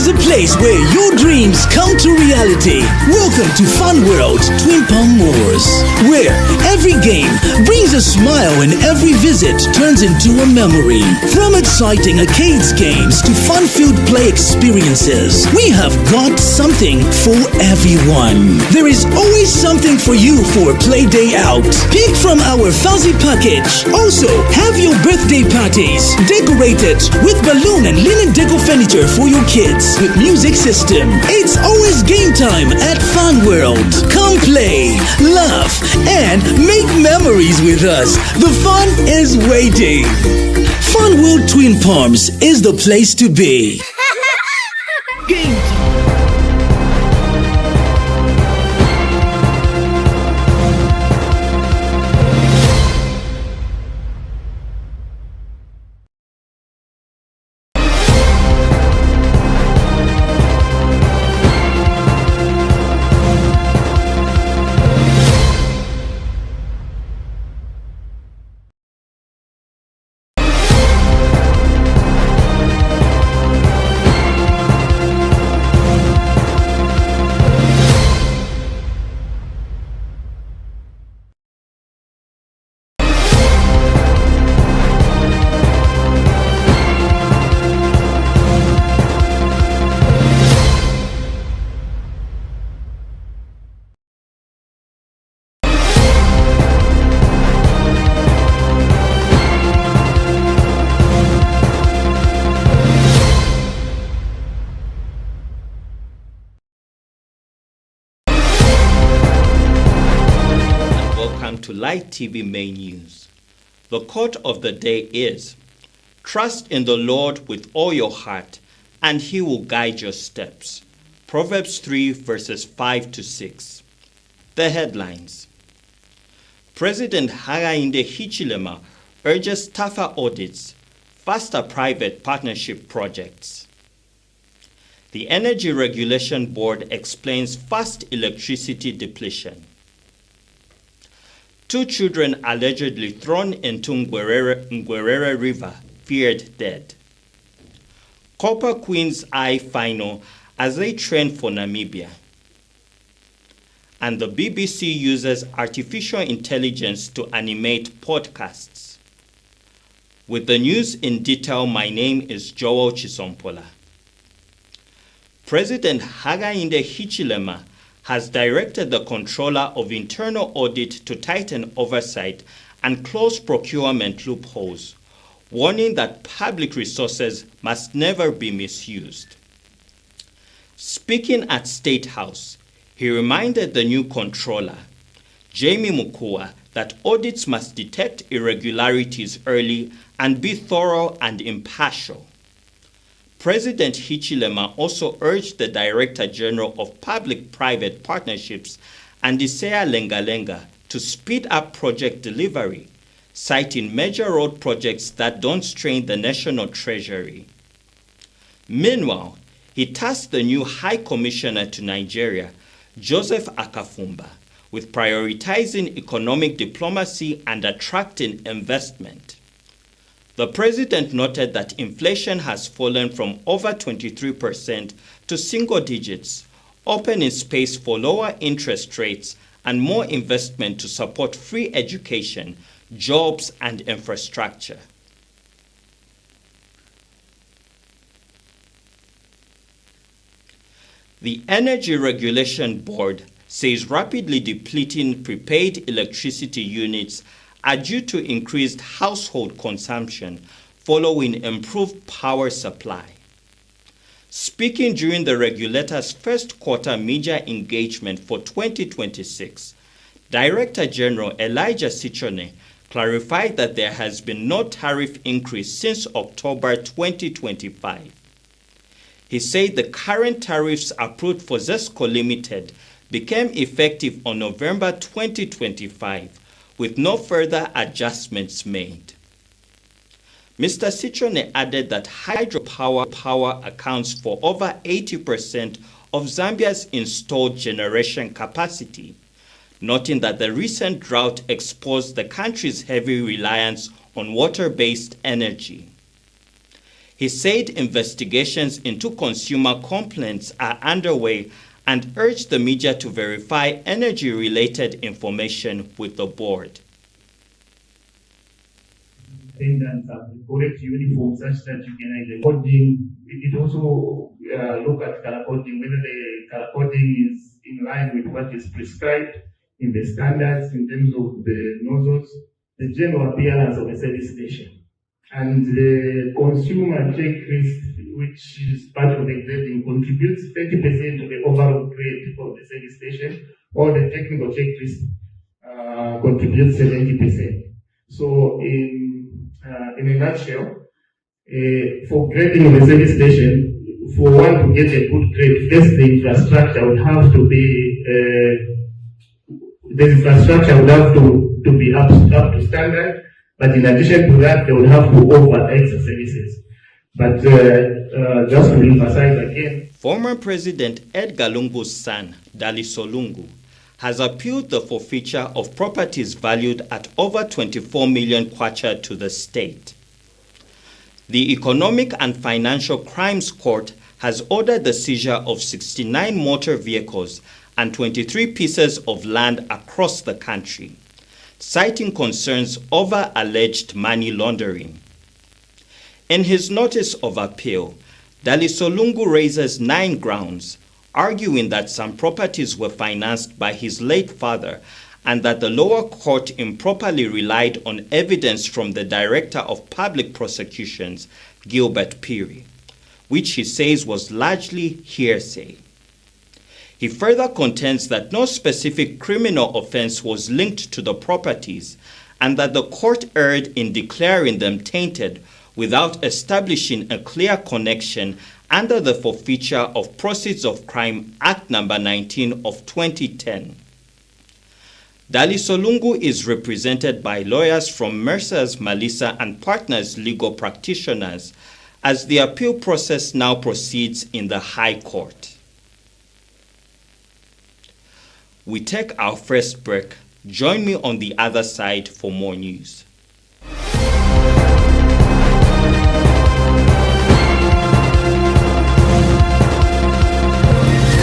is a place where your dreams come to reality. Welcome to Fun World Twin Palm Moors, where every game brings a smile and every visit turns into a memory. From exciting arcades games to fun-filled play experiences, we have got something for everyone. There is always something for you for a play day out. Pick from our fancy package. Also, have your birthday parties decorated with balloon and linen deco furniture for your kids with music system. It's always game time at Fun World. Come play, laugh, and make memories with us. The fun is waiting. Fun World Twin Palms is the place to be. Game time. To Light TV main news. The quote of the day is, "Trust in the Lord with all your heart, and He will guide your steps." Proverbs 3 verses 5 to 6. The headlines. President Hakainde Hichilema urges tougher audits, faster private partnership projects. The Energy Regulation Board explains fast electricity depletion. 2 children allegedly thrown into Ngwerere River feared dead. Copper Queens eye final as they train for Namibia. And the BBC uses artificial intelligence to animate podcasts. With the news in detail, my name is Joel Chisompola. President Hakainde Hichilema has directed the Controller of Internal Audit to tighten oversight and close procurement loopholes, warning that public resources must never be misused. Speaking at State House, he reminded the new Controller, Jamie Mukua, that audits must detect irregularities early and be thorough and impartial. President Hichilema also urged the Director General of Public-Private Partnerships, Andisea Lengalenga, to speed up project delivery, citing major road projects that don't strain the national treasury. Meanwhile, he tasked the new High Commissioner to Nigeria, Joseph Akafumba, with prioritizing economic diplomacy and attracting investment. The president noted that inflation has fallen from over 23% to single digits, opening space for lower interest rates and more investment to support free education, jobs, and infrastructure. The Energy Regulation Board says rapidly depleting prepaid electricity units are due to increased household consumption following improved power supply. Speaking during the regulator's first quarter media engagement for 2026, Director General Elijah Sichone clarified that there has been no tariff increase since October 2025. He said the current tariffs approved for ZESCO Limited became effective on November 2025, with no further adjustments made. Mr. Sichone added that hydropower accounts for over 80% of Zambia's installed generation capacity, noting that the recent drought exposed the country's heavy reliance on water-based energy. He said investigations into consumer complaints are underway and urged the media to verify energy-related information with the board. Attendants have the correct uniform such that you can either coding. It also look at color coding, whether the color coding is in line with what is prescribed in the standards in terms of the nozzles, the general appearance of a service station. And the consumer checklist, which is part of the grading, contributes 30% of the overall grade of the service station, or the technical checklist contributes 70%. So in a nutshell, for grading of the service station, for one to get a good grade, first the infrastructure would have to be up to standard. But in addition to that, they would have to offer extra services. But just to emphasize again, former President Edgar Lungu's son, Daliso Lungu, has appealed the forfeiture of properties valued at over 24 million kwacha to the state. The Economic and Financial Crimes Court has ordered the seizure of 69 motor vehicles and 23 pieces of land across the country, citing concerns over alleged money laundering. In his notice of appeal, Daliso Lungu raises 9 grounds, arguing that some properties were financed by his late father and that the lower court improperly relied on evidence from the Director of Public Prosecutions, Gilbert Piri, which he says was largely hearsay. He further contends that no specific criminal offense was linked to the properties and that the court erred in declaring them tainted without establishing a clear connection under the Forfeiture of Proceeds of Crime Act No. 19 of 2010. Daliso Lungu is represented by lawyers from Mercers, Malisa and Partners Legal Practitioners as the appeal process now proceeds in the High Court. We take our first break. Join me on the other side for more news.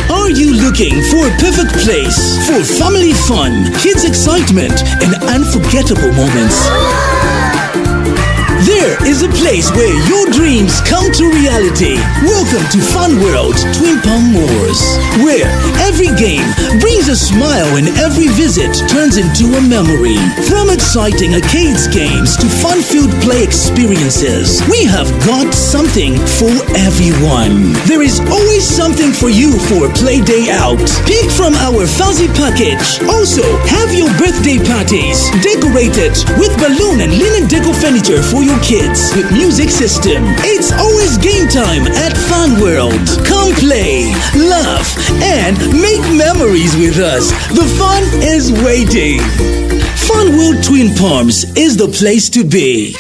Are you looking for a perfect place for family fun, kids excitement, and unforgettable moments? There is a place where your dreams come to reality. Welcome to Fun World, Twin Palm Moors, where every game brings a smile and every visit turns into a memory. From exciting arcades games to fun-filled play experiences, we have got something for everyone. There is always something for you for a play day out. Pick from our fancy package. Also, have your birthday parties decorated with balloon and linen deco furniture for your kids with music system. It's always game time at Fun World. Come play, laugh, and make memories with us. The fun is waiting. Fun World Twin Palms is the place to be.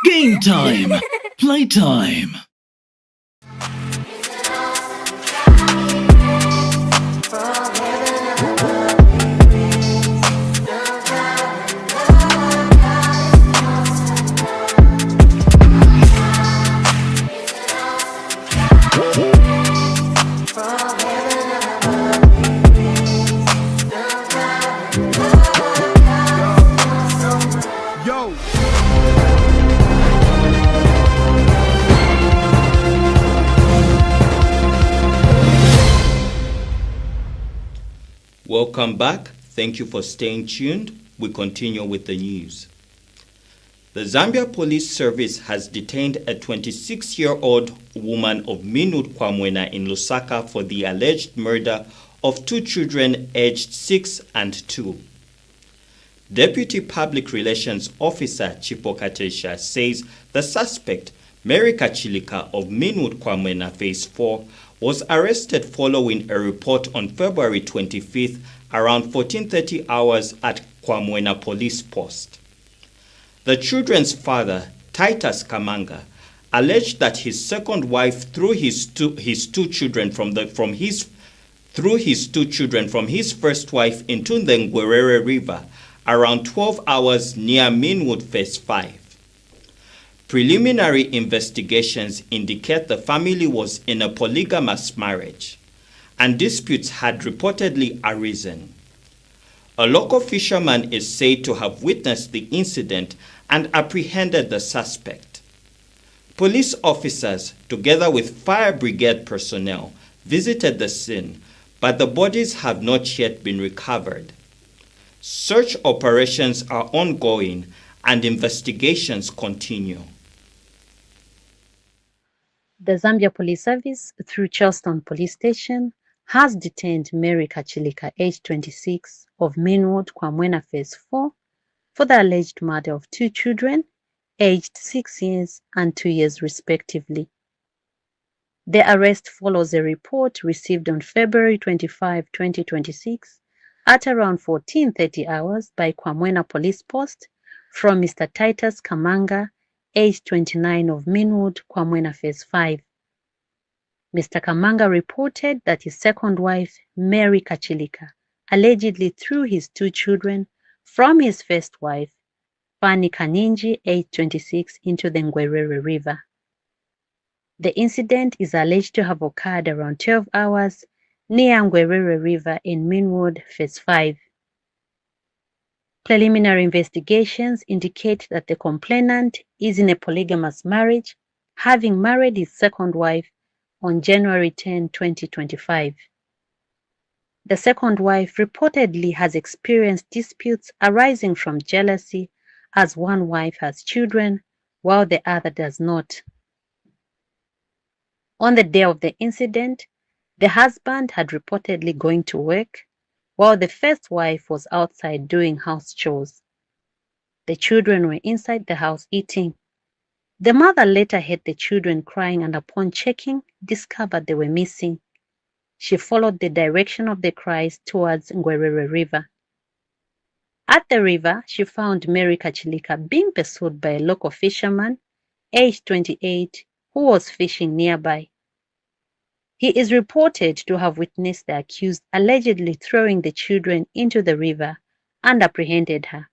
Game time, play time. Welcome back. Thank you for staying tuned. We continue with the news. The Zambia Police Service has detained a 26-year-old woman of Minut Kwamwena in Lusaka for the alleged murder of 2 children aged 6 and 2. Deputy Public Relations Officer Chipo Katesha says the suspect, Mary Kachilika of Minut Kwamwena Phase 4, was arrested following a report on February 25th around 14:30 hours at Kwamwena Police Post. The children's father, Titus Kamanga, alleged that his second wife threw his two children from his first wife into the Ngwerere River around 12 hours near Minwood Phase 5. Preliminary investigations indicate the family was in a polygamous marriage, and disputes had reportedly arisen. A local fisherman is said to have witnessed the incident and apprehended the suspect. Police officers, together with fire brigade personnel, visited the scene, but the bodies have not yet been recovered. Search operations are ongoing and investigations continue. The Zambia Police Service, through Charleston Police Station, has detained Mary Kachilika, age 26, of Mainwood, Kwamwena Phase 4, for the alleged murder of 2 children, aged 6 years and 2 years respectively. The arrest follows a report received on February 25, 2026, at around 14:30 hours by Kwamwena Police Post from Mr. Titus Kamanga, age 29, of Mainwood, Kwamwena Phase 5. Mr. Kamanga reported that his second wife, Mary Kachilika, allegedly threw his 2 children from his first wife, Fanny Kaninji, age 26, into the Ngwerere River. The incident is alleged to have occurred around 12 hours near Ngwerere River in Mainwood, Phase 5. Preliminary investigations indicate that the complainant is in a polygamous marriage, having married his second wife on January 10, 2025. The second wife reportedly has experienced disputes arising from jealousy, as one wife has children while the other does not. On the day of the incident, the husband had reportedly going to work, while the first wife was outside doing house chores. The children were inside the house eating. The mother later heard the children crying and upon checking, discovered they were missing. She followed the direction of the cries towards Ngwerere River. At the river, she found Mary Kachilika being pursued by a local fisherman, aged 28, who was fishing nearby. He is reported to have witnessed the accused allegedly throwing the children into the river and apprehended her.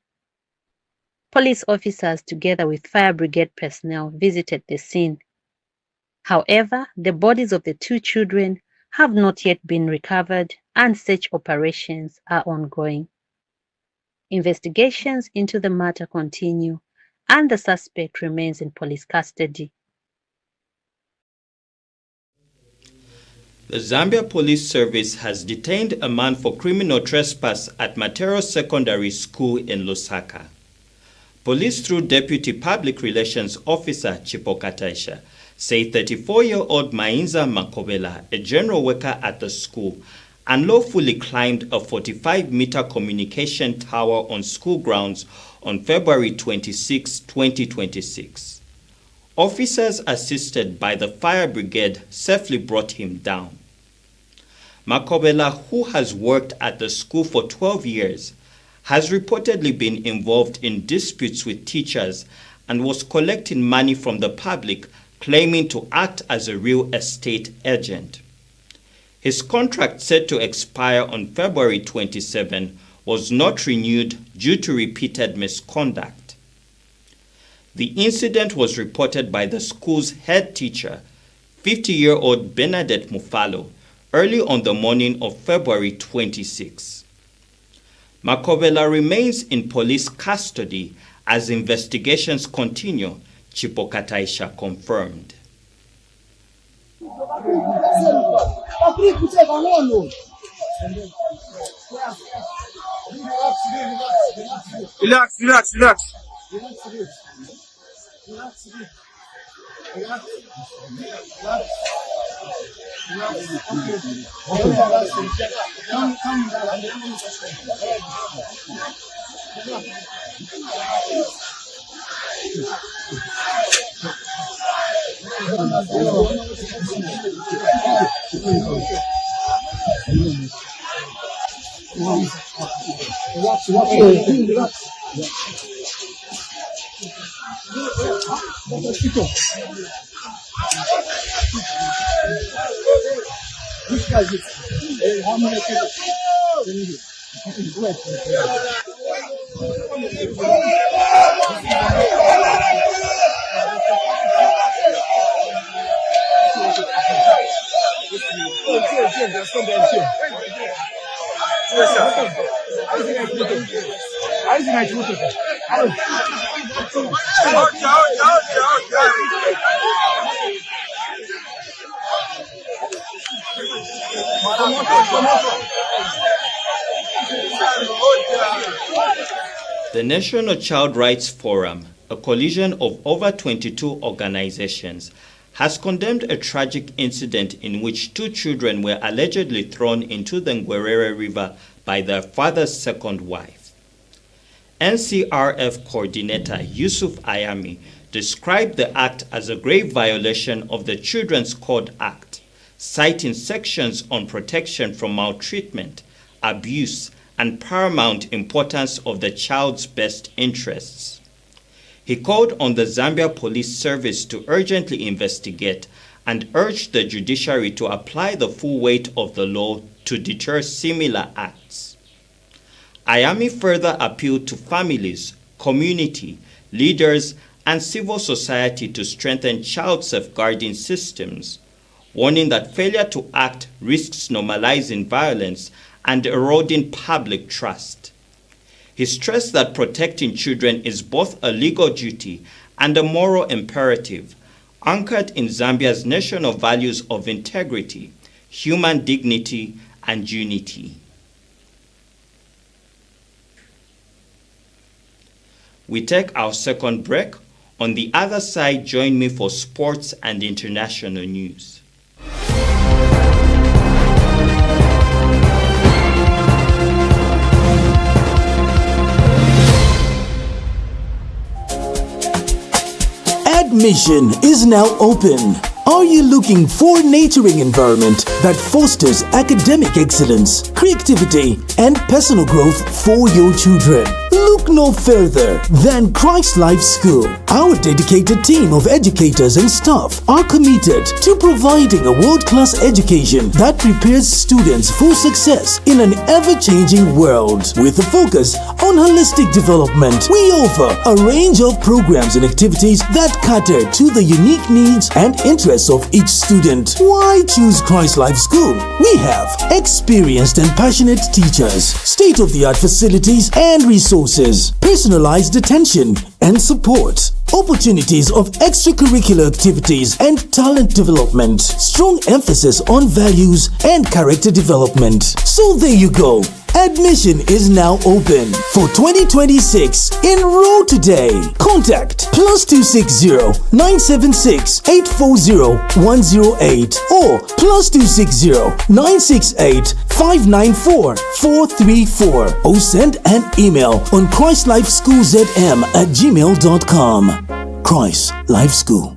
Police officers, together with fire brigade personnel, visited the scene. However, the bodies of the 2 children have not yet been recovered and search operations are ongoing. Investigations into the matter continue and the suspect remains in police custody. The Zambia Police Service has detained a man for criminal trespass at Matero Secondary School in Lusaka. Police, through Deputy Public Relations Officer Chipoka Taisha, say 34-year-old Mainza Makobela, a general worker at the school, unlawfully climbed a 45-meter communication tower on school grounds on February 26, 2026. Officers assisted by the fire brigade safely brought him down. Makobela, who has worked at the school for 12 years, has reportedly been involved in disputes with teachers and was collecting money from the public, claiming to act as a real estate agent. His contract, set to expire on February 27, was not renewed due to repeated misconduct. The incident was reported by the school's head teacher, 50-year-old Bernadette Mufalo, early on the morning of February 26. Makobela remains in police custody as investigations continue, Chipoka Taisha confirmed. Relax. The National Child Rights Forum, a coalition of over 22 organizations, has condemned a tragic incident in which 2 children were allegedly thrown into the Ngwerere River by their father's second wife. NCRF coordinator Yusuf Ayami described the act as a grave violation of the Children's Code Act, citing sections on protection from maltreatment, abuse, and paramount importance of the child's best interests. He called on the Zambia Police Service to urgently investigate and urged the judiciary to apply the full weight of the law to deter similar acts. Ayami further appealed to families, community, leaders, and civil society to strengthen child safeguarding systems, warning that failure to act risks normalizing violence and eroding public trust. He stressed that protecting children is both a legal duty and a moral imperative, anchored in Zambia's national values of integrity, human dignity, and unity. We take our second break. On the other side, join me for sports and international news. Admission is now open. Are you looking for a nurturing environment that fosters academic excellence, creativity, and personal growth for your children? Look no further than Christ Life School. Our dedicated team of educators and staff are committed to providing a world-class education that prepares students for success in an ever-changing world. With a focus on holistic development, we offer a range of programs and activities that cater to the unique needs and interests of each student. Why choose Christ Life School? We have experienced and passionate teachers, state-of-the-art facilities and resources, personalized attention and support, opportunities of extracurricular activities and talent development, strong emphasis on values and character development. So there you go. Admission is now open for 2026. Enroll today. Contact +260 976 840 108 or +260 968 594 434 or send an email on christlifeschoolzm@gmail.com. Christ Life School.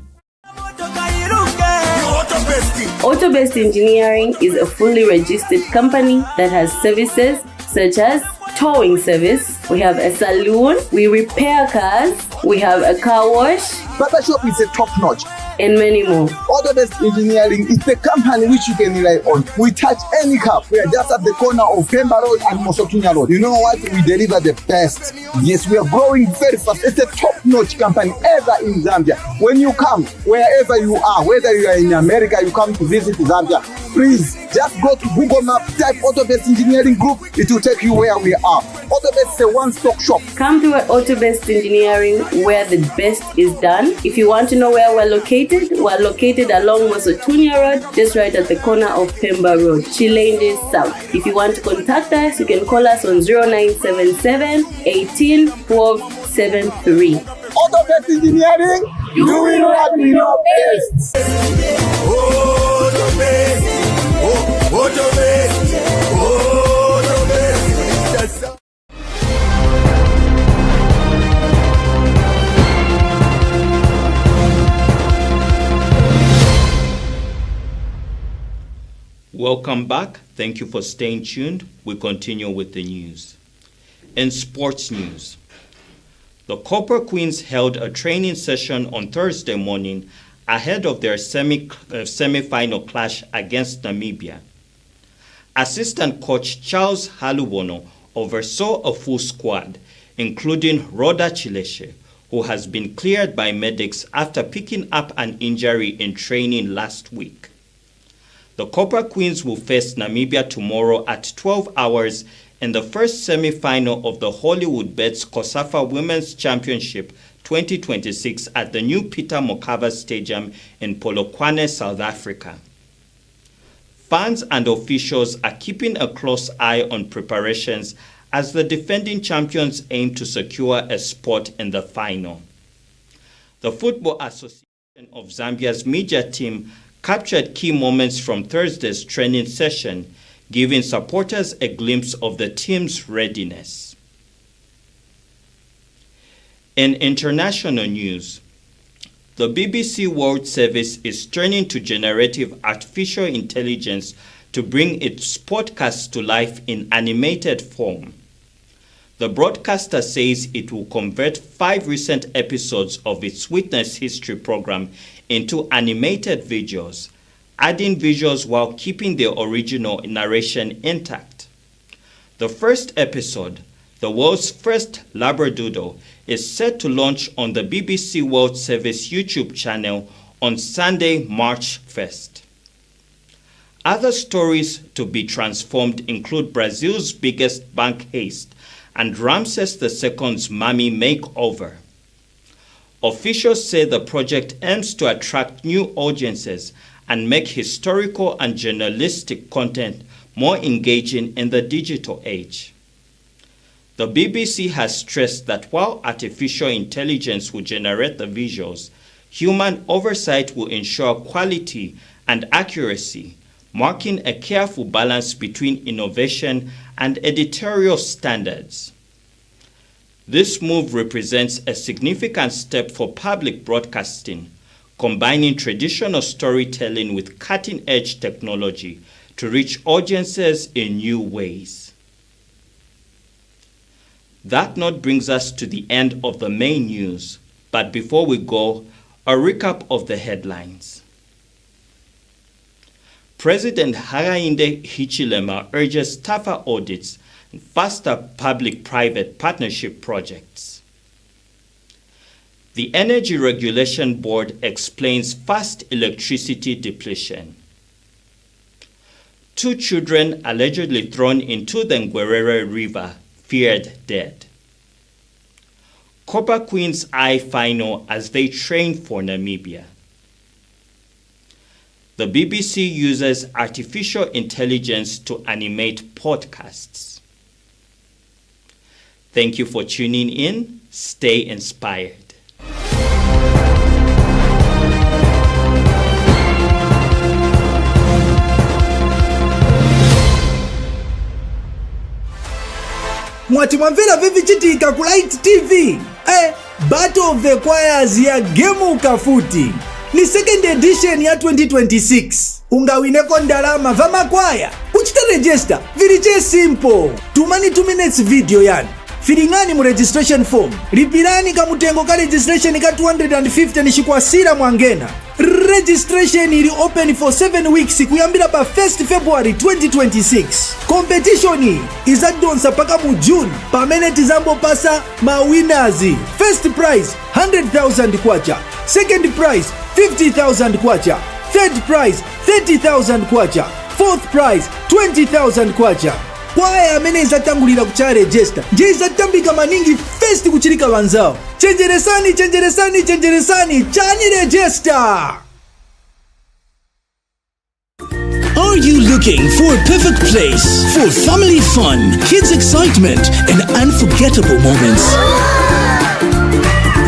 Auto-Based Engineering is a fully registered company that has services such as towing service. We have a saloon, we repair cars, we have a car wash, Barbershop is a top-notch. and many more. Auto-Based Engineering is the company which you can rely on. We touch any car. We are just at the corner of Pemba Road and Mosotunya Road. You know what? We deliver the best. Yes, we are growing very fast. It's a top-notch company ever in Zambia. When you come, wherever you are, whether you are in America, you come to visit Zambia, please just go to Google Map, type Auto-Based Engineering Group. It will take you where we are. Auto-Based is a one-stop shop. Come to Auto-Based Engineering where the best is done. If you want to know where we're located along Mosotunya Road, just right at the corner of Pemba Road, Chilende South. If you want to contact us, you can call us on 0977 18 12 73. Auto-Based Engineering, doing what we know best. Welcome back. Thank you for staying tuned. We continue with the news. In sports news, the Copper Queens held a training session on Thursday morning ahead of their semi-final clash against Namibia. Assistant coach Charles Halubono oversaw a full squad, including Rhoda Chileshe, who has been cleared by medics after picking up an injury in training last week. The Copper Queens will face Namibia tomorrow at 12 hours in the first semi-final of the Hollywood-Bets COSAFA Women's Championship 2026 at the new Peter Mokaba Stadium in Polokwane, South Africa. Fans and officials are keeping a close eye on preparations as the defending champions aim to secure a spot in the final. The Football Association of Zambia's media team captured key moments from Thursday's training session, giving supporters a glimpse of the team's readiness. In international news, the BBC World Service is turning to generative artificial intelligence to bring its podcasts to life in animated form. The broadcaster says it will convert 5 recent episodes of its Witness History program into animated videos, adding visuals while keeping the original narration intact. The first episode, the world's first Labradoodle, is set to launch on the BBC World Service YouTube channel on Sunday, March 1st. Other stories to be transformed include Brazil's biggest bank heist and Ramses II's mummy makeover. Officials say the project aims to attract new audiences and make historical and journalistic content more engaging in the digital age. The BBC has stressed that while artificial intelligence will generate the visuals, human oversight will ensure quality and accuracy, marking a careful balance between innovation and editorial standards. This move represents a significant step for public broadcasting, combining traditional storytelling with cutting-edge technology to reach audiences in new ways. That note brings us to the end of the main news, but before we go, a recap of the headlines. President Hakainde Hichilema urges tougher audits and faster public-private partnership projects. The Energy Regulation Board explains fast electricity depletion. 2 children allegedly thrown into the Ngwerere River feared dead. Copper Queens eye final as they train for Namibia. The BBC uses artificial intelligence to animate podcasts. Thank you for tuning in. Stay inspired. Mwati mwamvera vivichitika ku Light TV. Battle of the Choirs ya gemuka futi. Ni second edition ya 2026. Ungawineko ndalama va makwaya. Uchita register. Viliche simple. Tumani 2 minutes video yani. Filingani mu registration form. Lipirani kamutengo ka registration ka 250 nishikwasira mwangena. Registration ili open for 7 weeks kuyambira pa 1st February 2026. Competition izadonsa paka mu June pamene tizambo pasa ma winners. First prize 100,000 kwacha. Second prize 50,000 kwacha. Third prize 30,000 kwacha. Fourth prize 20,000 kwacha. Kwaya amene izatangulira kucha register nje izatambika maningi first kuchirika banzao. Chenjeresani chani register. Are you looking for a perfect place for family fun, kids excitement, and unforgettable moments?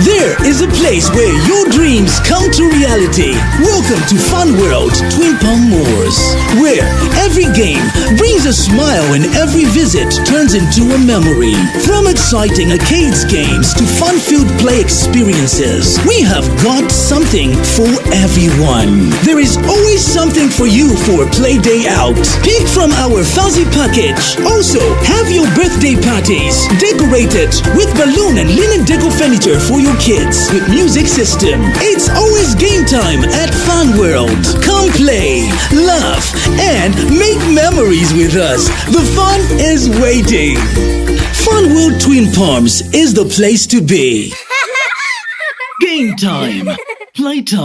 There is a place where your dreams come to reality. Welcome to Fun World Twin Palm Moors, where every game brings a smile and every visit turns into a memory. From exciting arcades games to fun-filled play experiences, we have got something for everyone. There is always something for you for a play day out. Pick from our Fuzzy package. Also, have your birthday parties decorated with balloon and linen deco furniture for your kids with music system. It's always game time at Fun World. Come play, laugh, and make memories with us. The fun is waiting. Fun World Twin Palms is the place to be. Game time, play time.